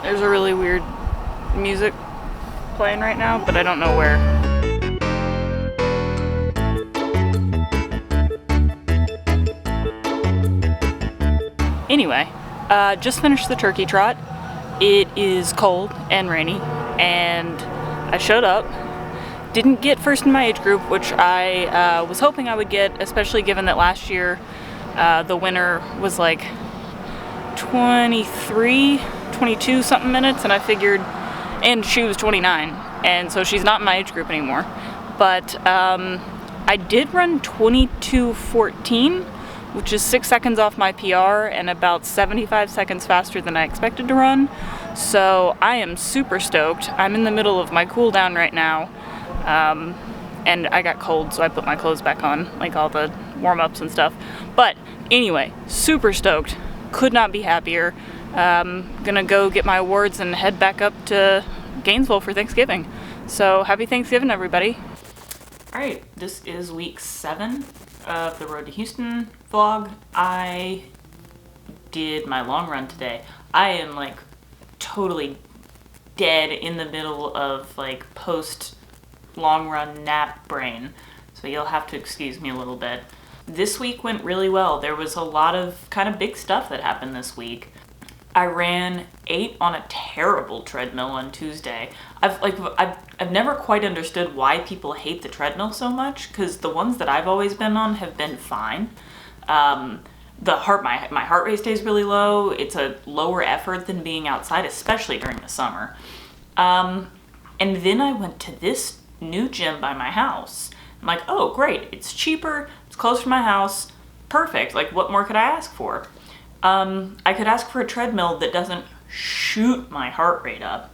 There's a really weird music playing right now, but I don't know where. Anyway, just finished the Turkey Trot. It is cold and rainy, and I showed up. Didn't get first in my age group, which I was hoping I would get, especially given that last year the winner was like 23, 22 something minutes, and I figured, and she was 29, and so she's not in my age group anymore. But I did run 22:14, which is 6 seconds off my PR and about 75 seconds faster than I expected to run. So I am super stoked. I'm in the middle of my cool down right now. And I got cold, so I put my clothes back on, like all the warm-ups and stuff. But anyway, super stoked. Could not be happier. Gonna go get my awards and head back up to Gainesville for Thanksgiving. So happy Thanksgiving, everybody. Alright, this is week 7 of the Road to Houston vlog. I did my long run today. I am like totally dead in the middle of like post long run nap brain, so you'll have to excuse me a little bit. This week went really well. There was a lot of kind of big stuff that happened this week. I ran 8 on a terrible treadmill on Tuesday. I've never quite understood why people hate the treadmill so much, because the ones that I've always been on have been fine. My heart rate stays really low. It's a lower effort than being outside, especially during the summer. And then I went to this new gym by my house. I'm like, oh great, it's cheaper, it's close to my house, perfect. Like, what more could I ask for? I could ask for a treadmill that doesn't shoot my heart rate up.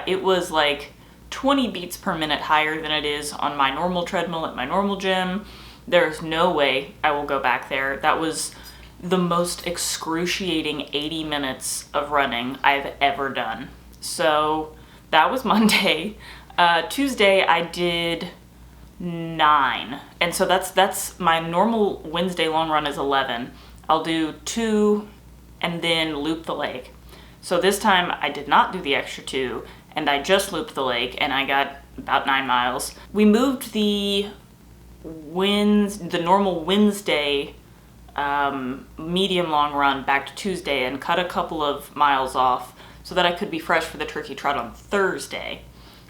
It was like 20 beats per minute higher than it is on my normal treadmill at my normal gym. There's no way I will go back there. That was the most excruciating 80 minutes of running I've ever done. So that was Monday. Tuesday I did 9, and so that's my normal Wednesday long run is 11. I'll do 2 and then loop the lake. So this time I did not do the extra 2, and I just looped the lake, and I got about 9 miles. We moved the normal Wednesday medium long run back to Tuesday and cut a couple of miles off so that I could be fresh for the Turkey Trot on Thursday.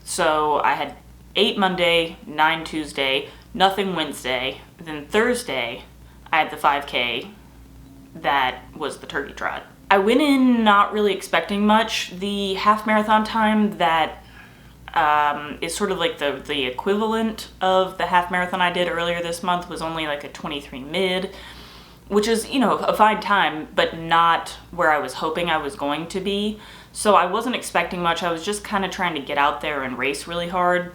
So I had 8 Monday, 9 Tuesday, nothing Wednesday. Then Thursday, I had the 5K that was the Turkey Trot. I went in not really expecting much. The half marathon time that is sort of like the equivalent of the half marathon I did earlier this month was only like a 23 mid, which is, you know, a fine time, but not where I was hoping I was going to be. So I wasn't expecting much. I was just kind of trying to get out there and race really hard,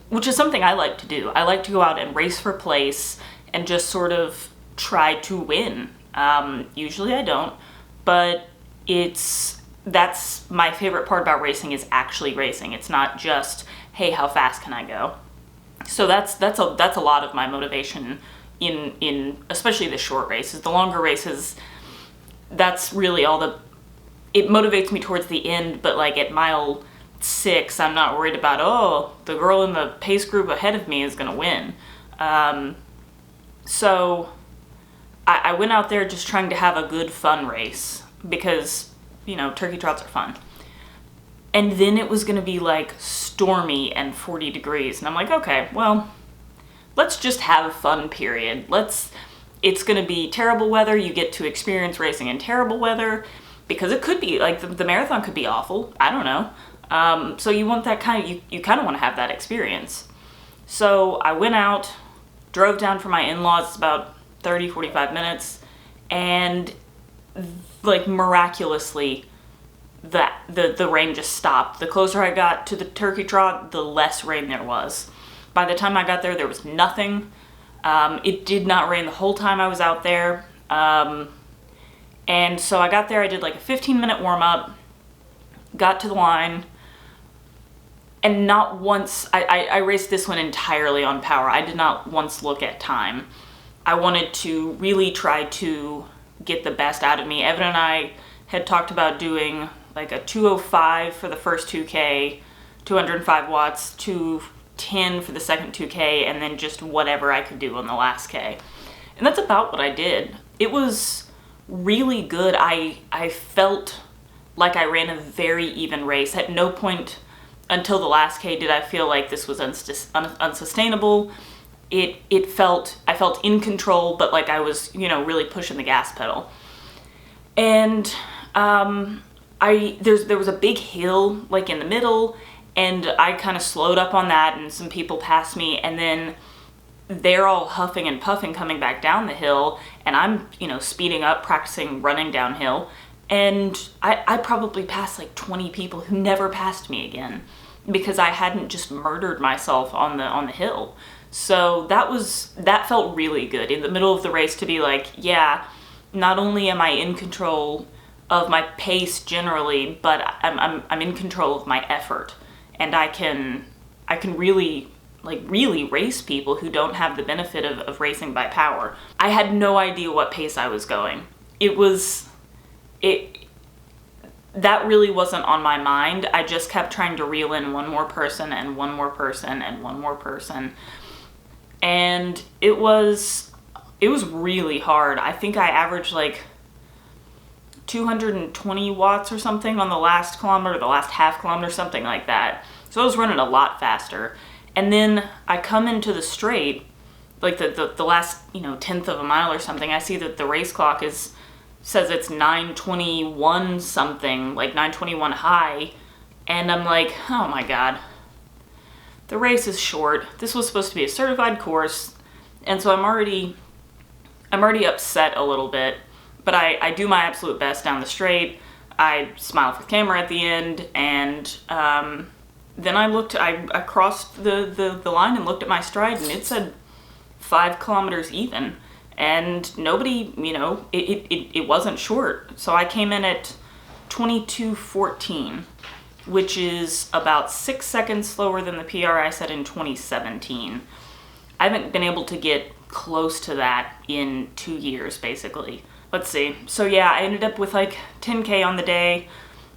which is something I like to do. I like to go out and race for place and just sort of try to win. Usually I don't, but that's my favorite part about racing, is actually racing. It's not just, hey, how fast can I go? So that's a lot of my motivation in especially the short races. The longer races, that's really it motivates me towards the end, but like at mile 6, I'm not worried about, oh, the girl in the pace group ahead of me is gonna win. So I went out there just trying to have a good fun race, because, you know, turkey trots are fun. And then it was gonna be like stormy and 40 degrees, and I'm like, okay, well, let's just have fun, period. It's gonna be terrible weather. You get to experience racing in terrible weather, because it could be, like, the marathon could be awful. I don't know. So you want that you kind of want to have that experience. So I went out, drove down for my in-laws, about 30, 45 minutes, and like miraculously the rain just stopped. The closer I got to the Turkey Trot, the less rain there was. By the time I got there was nothing. It did not rain the whole time I was out there. And so I got there, I did like a 15-minute warm-up, got to the line, and not once, I raced this one entirely on power. I did not once look at time. I wanted to really try to get the best out of me. Evan and I had talked about doing like a 205 for the first 2K, 205 watts, 210 for the second 2K, and then just whatever I could do on the last K. And that's about what I did. It was really good. I felt like I ran a very even race. At no point until the last K did I feel like this was unsustainable. I felt in control, but like I was, you know, really pushing the gas pedal. And there was a big hill like in the middle, and I kind of slowed up on that, and some people passed me, and then they're all huffing and puffing coming back down the hill, and I'm, you know, speeding up, practicing running downhill, and I probably passed like 20 people who never passed me again because I hadn't just murdered myself on the hill. So that felt really good in the middle of the race to be like, yeah, not only am I in control of my pace generally, but I'm in control of my effort, and I can really race people who don't have the benefit of racing by power. I had no idea what pace I was going. That really wasn't on my mind. I just kept trying to reel in one more person and one more person and one more person. And it was really hard. I think I averaged like 220 watts or something on the last kilometer, the last half kilometer, something like that. So I was running a lot faster. And then I come into the straight, like the last, you know, 1/10 of a mile or something. I see that the race clock says it's 9:21 something, like 9:21 high. And I'm like, oh my God. The race is short. This was supposed to be a certified course, and so I'm already upset a little bit, but I do my absolute best down the straight. I smile for the camera at the end, and then I crossed the line and looked at my stride, and it said 5 kilometers even, and nobody, you know, it wasn't short. So I came in at 22:14. Which is about 6 seconds slower than the PR I set in 2017. I haven't been able to get close to that in 2 years, basically. Let's see. So yeah, I ended up with like 10K on the day.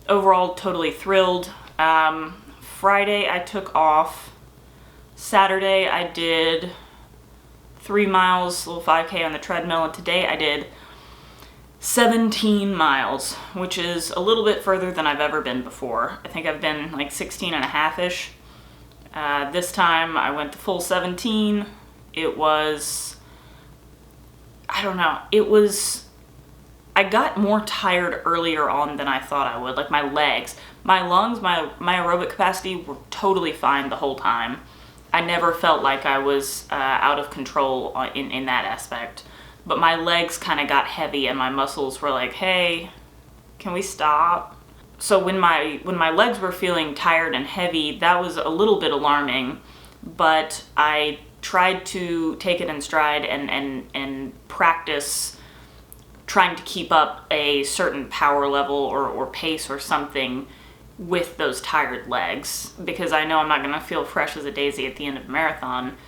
Overall, totally thrilled. Friday, I took off. Saturday, I did 3 miles, a little 5K on the treadmill, and today I did 17 miles, which is a little bit further than I've ever been before. I think I've been like 16 and a half-ish. This time I went the full 17. It was, I don't know, I got more tired earlier on than I thought I would. Like my legs, my lungs, my aerobic capacity were totally fine the whole time. I never felt like I was out of control in that aspect. But my legs kind of got heavy, and my muscles were like, hey, can we stop? So when my legs were feeling tired and heavy, that was a little bit alarming, but I tried to take it in stride and practice trying to keep up a certain power level or pace or something with those tired legs, because I know I'm not going to feel fresh as a daisy at the end of a marathon.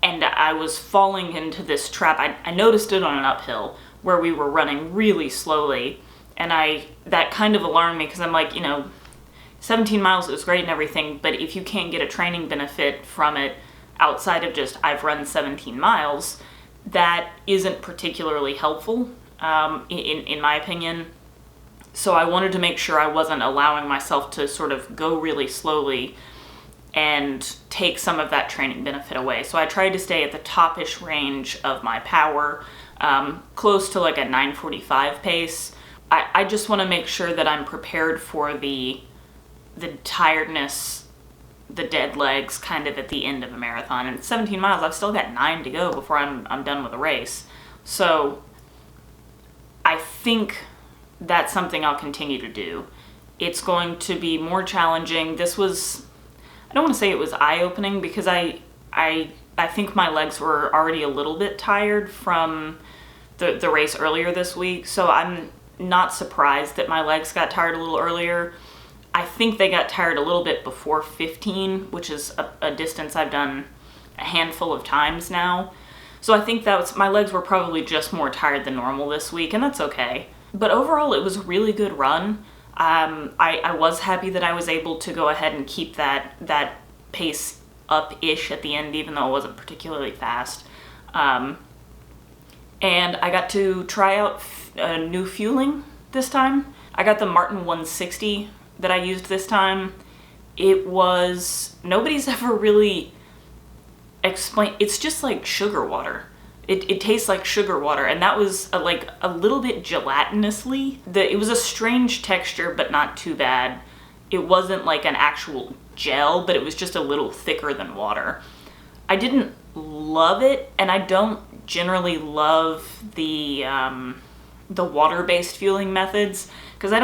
And I was falling into this trap. I noticed it on an uphill where we were running really slowly, and that kind of alarmed me, because I'm like, you know, 17 miles is great and everything, but if you can't get a training benefit from it outside of just I've run 17 miles, that isn't particularly helpful, in my opinion. So I wanted to make sure I wasn't allowing myself to sort of go really slowly and take some of that training benefit away. So I tried to stay at the top-ish range of my power, close to like a 9:45 pace. I just want to make sure that I'm prepared for the tiredness, the dead legs kind of at the end of a marathon. And 17 miles, I've still got 9 to go before I'm done with the race. So I think that's something I'll continue to do. It's going to be more challenging. This was, I don't want to say it was eye-opening, because I think my legs were already a little bit tired from the race earlier this week, so I'm not surprised that my legs got tired a little earlier. I think they got tired a little bit before 15, which is a distance I've done a handful of times now. So I think my legs were probably just more tired than normal this week, and that's okay. But overall, it was a really good run. I was happy that I was able to go ahead and keep that pace up-ish at the end, even though it wasn't particularly fast. And I got to try out new fueling this time. I got the Maurten 160 that I used this time. Nobody's ever really explained, it's just like sugar water. It tastes like sugar water, and that was like a little bit gelatinously. It was a strange texture, but not too bad. It wasn't like an actual gel, but it was just a little thicker than water. I didn't love it, and I don't generally love the water-based fueling methods, because I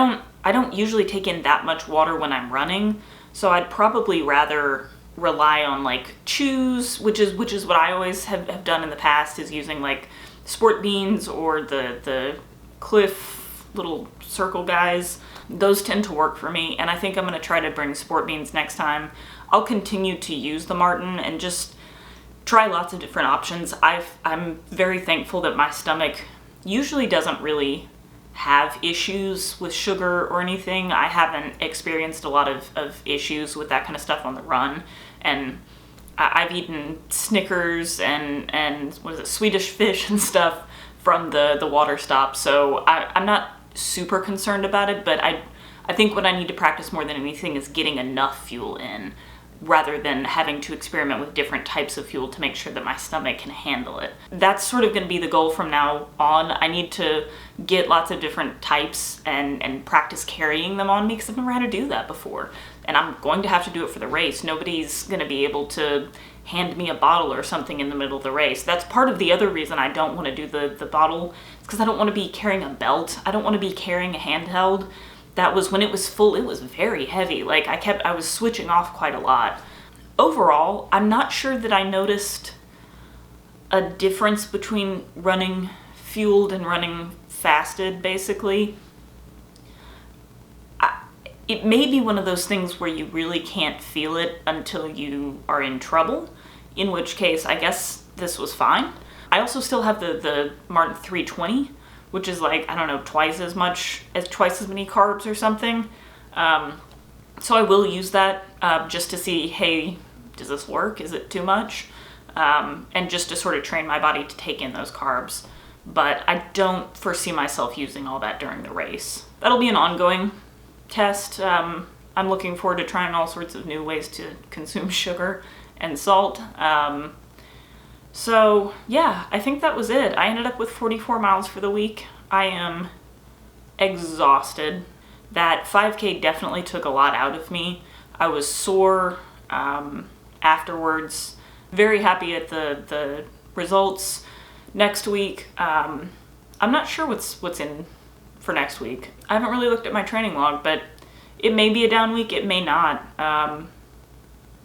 don't usually take in that much water when I'm running, so I'd probably rather rely on like chews, which is what I always have done in the past, is using like sport beans or the Cliff little circle guys. Those tend to work for me, and I think I'm going to try to bring sport beans next time. I'll continue to use the Maurten and just try lots of different options. I'm very thankful that my stomach usually doesn't really have issues with sugar or anything. I haven't experienced a lot of issues with that kind of stuff on the run, and I've eaten Snickers and what is it, Swedish fish and stuff from the water stop, so I'm not super concerned about it, but I think what I need to practice more than anything is getting enough fuel in, rather than having to experiment with different types of fuel to make sure that my stomach can handle it. That's sort of going to be the goal from now on. I need to get lots of different types and practice carrying them on me, because I've never had to do that before. And I'm going to have to do it for the race. Nobody's going to be able to hand me a bottle or something in the middle of the race. That's part of the other reason I don't want to do the bottle. It's because I don't want to be carrying a belt. I don't want to be carrying a handheld. That was, when it was full, it was very heavy. Like I was switching off quite a lot. Overall, I'm not sure that I noticed a difference between running fueled and running fasted, basically. It may be one of those things where you really can't feel it until you are in trouble, in which case I guess this was fine. I also still have the Maurten 320, which is like, I don't know, twice as many carbs or something. So I will use that just to see, hey, does this work? Is it too much? And just to sort of train my body to take in those carbs. But I don't foresee myself using all that during the race. That'll be an ongoing test. I'm looking forward to trying all sorts of new ways to consume sugar and salt. So yeah, I think that was it. I ended up with 44 miles for the week. I am exhausted. That 5K definitely took a lot out of me. I was sore afterwards. Very happy at the results. Next week, I'm not sure what's in for next week. I haven't really looked at my training log, but it may be a down week, it may not.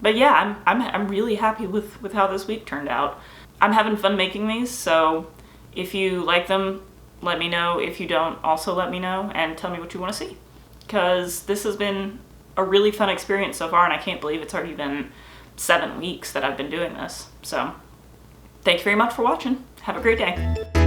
But yeah, I'm really happy with how this week turned out. I'm having fun making these, so if you like them, let me know. If you don't, also let me know and tell me what you want to see. Because this has been a really fun experience so far, and I can't believe it's already been 7 weeks that I've been doing this. So, thank you very much for watching. Have a great day.